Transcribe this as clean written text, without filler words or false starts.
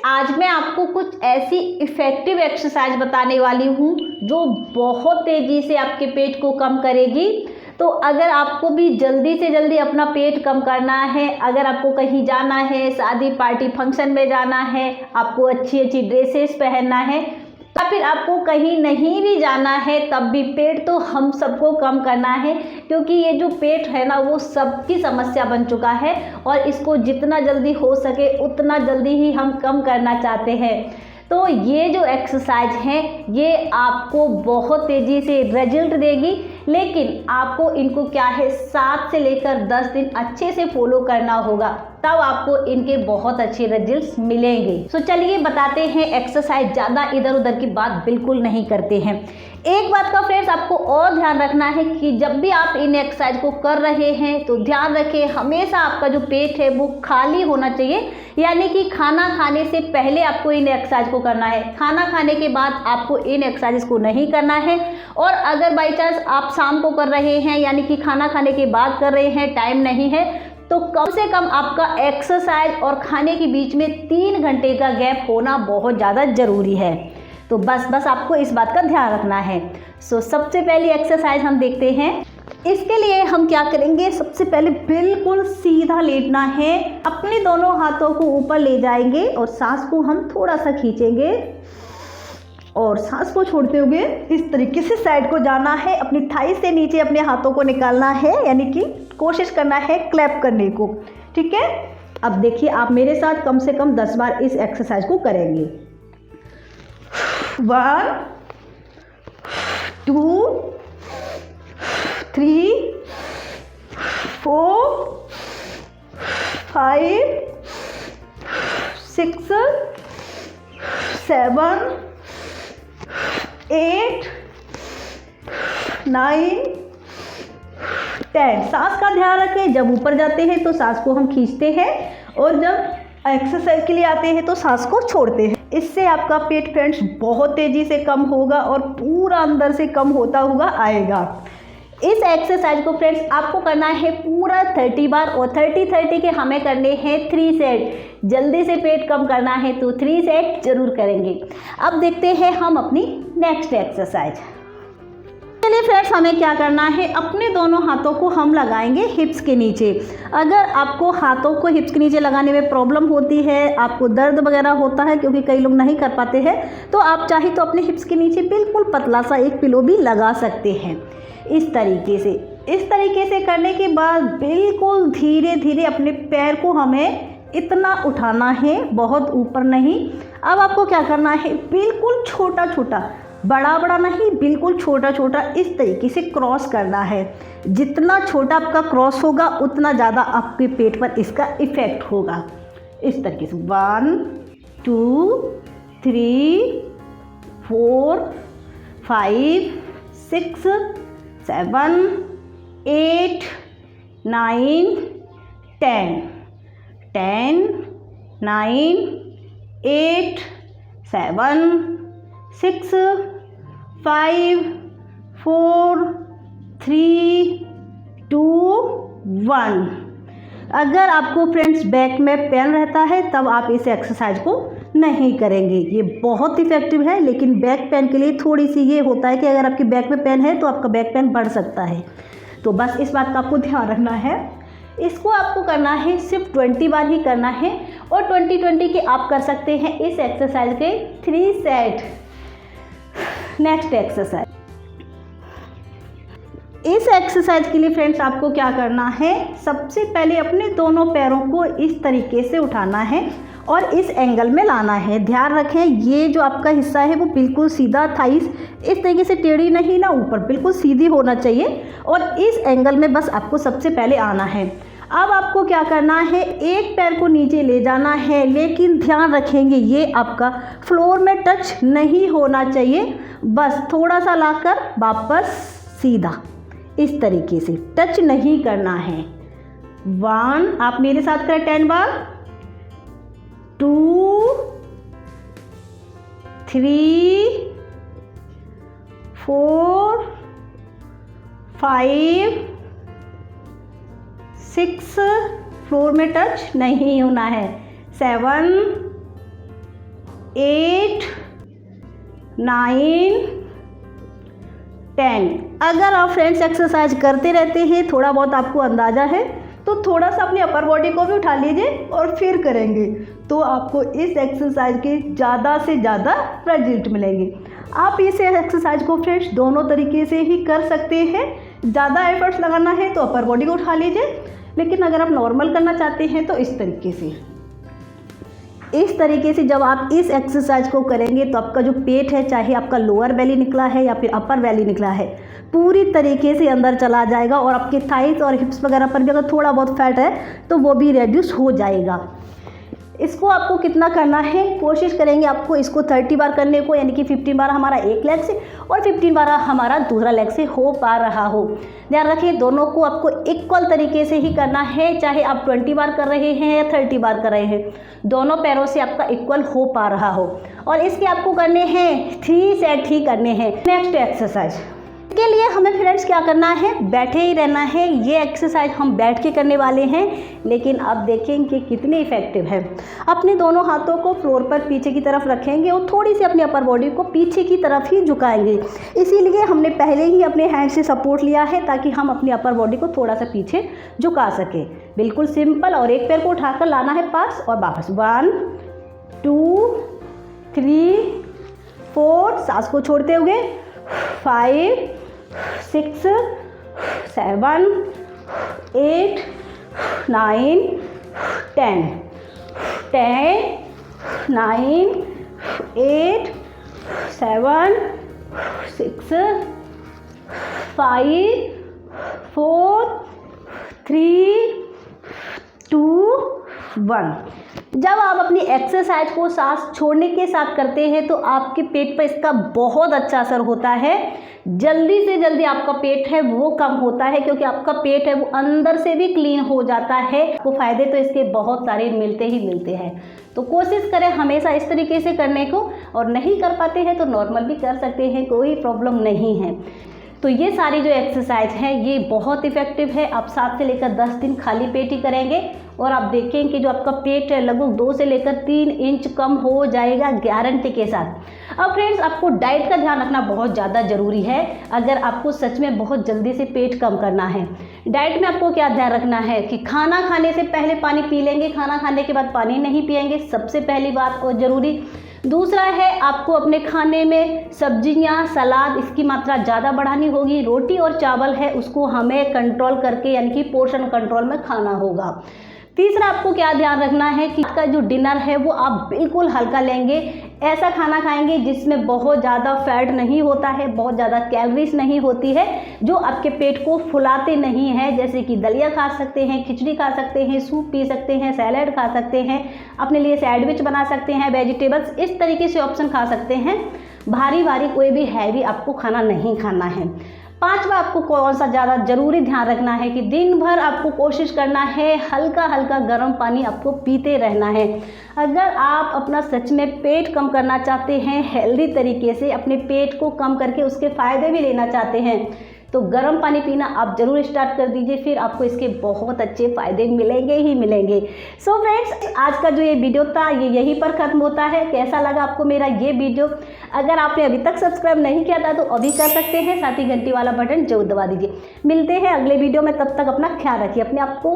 आज मैं आपको कुछ ऐसी इफ़ेक्टिव एक्सरसाइज बताने वाली हूँ जो बहुत तेज़ी से आपके पेट को कम करेगी। तो अगर आपको भी जल्दी से जल्दी अपना पेट कम करना है, अगर आपको कहीं जाना है, शादी पार्टी फंक्शन में जाना है, आपको अच्छी अच्छी ड्रेसेस पहनना है, या फिर आपको कहीं नहीं भी जाना है, तब भी पेट तो हम सबको कम करना है, क्योंकि ये जो पेट है ना वो सबकी समस्या बन चुका है और इसको जितना जल्दी हो सके उतना जल्दी ही हम कम करना चाहते हैं। तो ये जो एक्सरसाइज है ये आपको बहुत तेज़ी से रिजल्ट देगी, लेकिन आपको इनको क्या है 7 से लेकर 10 दिन अच्छे से फॉलो करना होगा, तब आपको इनके बहुत अच्छे रिजल्ट्स मिलेंगे। तो चलिए बताते हैं एक्सरसाइज, ज़्यादा इधर उधर की बात बिल्कुल नहीं करते हैं। एक बात का फ्रेंड्स आपको और ध्यान रखना है कि जब भी आप इन एक्सरसाइज को कर रहे हैं तो ध्यान रखें हमेशा आपका जो पेट है वो खाली होना चाहिए, यानी कि खाना खाने से पहले आपको इन एक्सरसाइज को करना है, खाना खाने के बाद आपको इन एक्सरसाइज को नहीं करना है। और अगर बाई चांस आप शाम को कर रहे हैं यानी कि खाना खाने के बाद कर रहे हैं, टाइम नहीं है, तो कम से कम आपका एक्सरसाइज और खाने के बीच में 3 घंटे का गैप होना बहुत ज़्यादा ज़रूरी है। तो बस आपको इस बात का ध्यान रखना है। सबसे पहली एक्सरसाइज हम देखते हैं। इसके लिए हम क्या करेंगे, सबसे पहले बिल्कुल सीधा लेटना है, अपने दोनों हाथों को ऊपर ले जाएंगे और सांस को हम थोड़ा सा खींचेंगे और सांस को छोड़ते हुए इस तरीके से साइड को जाना है, अपनी थाई से नीचे अपने हाथों को निकालना है, यानी कि कोशिश करना है क्लैप करने को। ठीक है, अब देखिए आप मेरे साथ कम से कम 10 बार इस एक्सरसाइज को करेंगे। 1 2 3 4 5 6 7 8 9 10। सांस का ध्यान रखें, जब ऊपर जाते हैं तो सांस को हम खींचते हैं और जब एक्सरसाइज के लिए आते हैं तो सांस को छोड़ते हैं। इससे आपका पेट फ्रेंड्स बहुत तेज़ी से कम होगा और पूरा अंदर से कम होता हुआ आएगा। इस एक्सरसाइज को फ्रेंड्स आपको करना है पूरा 30 बार और 30 के हमें करने हैं 3 सेट। जल्दी से पेट कम करना है तो 3 सेट जरूर करेंगे। अब देखते हैं हम अपनी नेक्स्ट एक्सरसाइज। चलिए फ्रेंड्स हमें क्या करना है, अपने दोनों हाथों को हम लगाएंगे हिप्स के नीचे। अगर आपको हाथों को हिप्स के नीचे लगाने में प्रॉब्लम होती है, आपको दर्द वगैरह होता है, क्योंकि कई लोग नहीं कर पाते हैं, तो आप चाहे तो अपने हिप्स के नीचे बिल्कुल पतला सा एक पिलो भी लगा सकते हैं। इस तरीके से करने के बाद बिल्कुल धीरे धीरे अपने पैर को हमें इतना उठाना है, बहुत ऊपर नहीं। अब आपको क्या करना है, बिल्कुल छोटा छोटा, बड़ा बड़ा नहीं, बिल्कुल छोटा छोटा इस तरीके से क्रॉस करना है। जितना छोटा आपका क्रॉस होगा उतना ज़्यादा आपके पेट पर इसका इफ़ेक्ट होगा। इस तरीके से 1 2 3 4 5 6 7 8 9 10 10 9 8 7 6 5 4 3 2 1। अगर आपको फ्रेंड्स बैक में पेन रहता है तब आप इस एक्सरसाइज को नहीं करेंगे। ये बहुत इफेक्टिव है, लेकिन बैक पेन के लिए थोड़ी सी ये होता है कि अगर आपकी बैक में पेन है तो आपका बैक पेन बढ़ सकता है। तो बस इस बात का आपको ध्यान रखना है। इसको आपको करना है सिर्फ 20 बार ही करना है और 20 के आप कर सकते हैं इस एक्सरसाइज के 3 सेट। नेक्स्ट एक्सरसाइज, इस एक्सरसाइज के लिए फ्रेंड्स आपको क्या करना है, सबसे पहले अपने दोनों पैरों को इस तरीके से उठाना है और इस एंगल में लाना है। ध्यान रखें ये जो आपका हिस्सा है वो बिल्कुल सीधा, थाइस इस तरीके से टेढ़ी नहीं ना ऊपर, बिल्कुल सीधी होना चाहिए और इस एंगल में बस आपको सबसे पहले आना है। अब आपको क्या करना है, एक पैर को नीचे ले जाना है, लेकिन ध्यान रखेंगे ये आपका फ्लोर में टच नहीं होना चाहिए, बस थोड़ा सा लाकर वापस सीधा इस तरीके से, टच नहीं करना है। 1, आप मेरे साथ करें 10 बार, 2 3 4 5 6, फ्लोर में टच नहीं होना है, 7 8, 9, 10। अगर आप फ्रेंड्स एक्सरसाइज करते रहते हैं, थोड़ा बहुत आपको अंदाज़ा है, तो थोड़ा सा अपनी अपर बॉडी को भी उठा लीजिए और फिर करेंगे तो आपको इस एक्सरसाइज के ज़्यादा से ज़्यादा रिजल्ट मिलेंगे। आप इस एक्सरसाइज को फ्रेंड्स दोनों तरीके से ही कर सकते हैं। ज़्यादा एफर्ट्स लगाना है तो अपर बॉडी को उठा लीजिए, लेकिन अगर आप नॉर्मल करना चाहते हैं तो इस तरीके से जब आप इस एक्सरसाइज को करेंगे तो आपका जो पेट है, चाहे आपका लोअर बेली निकला है या फिर अपर बेली निकला है, पूरी तरीके से अंदर चला जाएगा और आपके थाइस और हिप्स वगैरह पर भी अगर थोड़ा बहुत फैट है तो वो भी रिड्यूस हो जाएगा। इसको आपको कितना करना है, कोशिश करेंगे आपको इसको 30 बार करने को, यानी कि 15 बार हमारा एक लेग से और 15 बार हमारा दूसरा लेग से हो पा रहा हो। ध्यान रखिए दोनों को आपको इक्वल तरीके से ही करना है, चाहे आप 20 बार कर रहे हैं या 30 बार कर रहे हैं, दोनों पैरों से आपका इक्वल हो पा रहा हो। और इसके आपको करने हैं 3 सेट ही करने हैं। नेक्स्ट एक्सरसाइज के लिए हमें फ्रेंड्स क्या करना है, बैठे ही रहना है। ये एक्सरसाइज हम बैठ के करने वाले हैं, लेकिन आप देखेंगे कितनी इफेक्टिव है। अपने दोनों हाथों को फ्लोर पर पीछे की तरफ रखेंगे और थोड़ी सी अपनी अपर बॉडी को पीछे की तरफ ही झुकाएंगे। इसीलिए हमने पहले ही अपने हैंड से सपोर्ट लिया है ताकि हम अपनी अपर बॉडी को थोड़ा सा पीछे झुका सकें। बिल्कुल सिंपल। और एक पैर को उठाकर लाना है पास और वापस। 1, 2, 3, 4, सांस को छोड़ते हुए 5, 6, 7, 8, 9, 10, 9, 8, 7, 6, 5, 4, 3, 2, 1। जब आप अपनी एक्सरसाइज को सांस छोड़ने के साथ करते हैं तो आपके पेट पर इसका बहुत अच्छा असर होता है। जल्दी से जल्दी आपका पेट है वो कम होता है, क्योंकि आपका पेट है वो अंदर से भी क्लीन हो जाता है। वो फायदे तो इसके बहुत सारे मिलते ही मिलते हैं। तो कोशिश करें हमेशा इस तरीके से करने को, और नहीं कर पाते हैं तो नॉर्मल भी कर सकते हैं, कोई प्रॉब्लम नहीं है। तो ये सारी जो एक्सरसाइज है ये बहुत इफेक्टिव है। आप 7 से लेकर 10 दिन खाली पेट ही करेंगे और आप देखेंगे कि जो आपका पेट है लगभग 2 से लेकर 3 इंच कम हो जाएगा, गारंटी के साथ। अब फ्रेंड्स आपको डाइट का ध्यान रखना बहुत ज़्यादा ज़रूरी है अगर आपको सच में बहुत जल्दी से पेट कम करना है। डाइट में आपको क्या ध्यान रखना है कि खाना खाने से पहले पानी पी लेंगे, खाना खाने के बाद पानी नहीं पिएंगे, सबसे पहली बात और ज़रूरी। दूसरा है आपको अपने खाने में सब्जियां, सलाद, इसकी मात्रा ज़्यादा बढ़ानी होगी। रोटी और चावल है उसको हमें कंट्रोल करके, यानी कि पोर्शन कंट्रोल में खाना होगा। तीसरा आपको क्या ध्यान रखना है कि आपका जो डिनर है वो आप बिल्कुल हल्का लेंगे। ऐसा खाना खाएंगे जिसमें बहुत ज़्यादा फैट नहीं होता है, बहुत ज़्यादा कैलोरीज नहीं होती है, जो आपके पेट को फुलाते नहीं हैं। जैसे कि दलिया खा सकते हैं, खिचड़ी खा सकते हैं, सूप पी सकते हैं, सैलेड खा सकते हैं, अपने लिए सैंडविच बना सकते हैं, वेजिटेबल्स, इस तरीके से ऑप्शन खा सकते हैं। भारी भारी कोई भी हैवी आपको खाना नहीं खाना है। पांचवा आपको कौन सा ज़्यादा ज़रूरी ध्यान रखना है कि दिन भर आपको कोशिश करना है हल्का हल्का गर्म पानी आपको पीते रहना है। अगर आप अपना सच में पेट कम करना चाहते हैं, हेल्दी तरीके से अपने पेट को कम करके उसके फ़ायदे भी लेना चाहते हैं, तो गर्म पानी पीना आप ज़रूर स्टार्ट कर दीजिए, फिर आपको इसके बहुत अच्छे फ़ायदे मिलेंगे ही मिलेंगे। सो फ्रेंड्स आज का जो ये वीडियो था ये यहीं पर ख़त्म होता है। कैसा लगा आपको मेरा ये वीडियो? अगर आपने अभी तक सब्सक्राइब नहीं किया था तो अभी कर सकते हैं, साथ ही घंटी वाला बटन जरूर दबा दीजिए। मिलते हैं अगले वीडियो में, तब तक अपना ख्याल रखिए अपने आप को।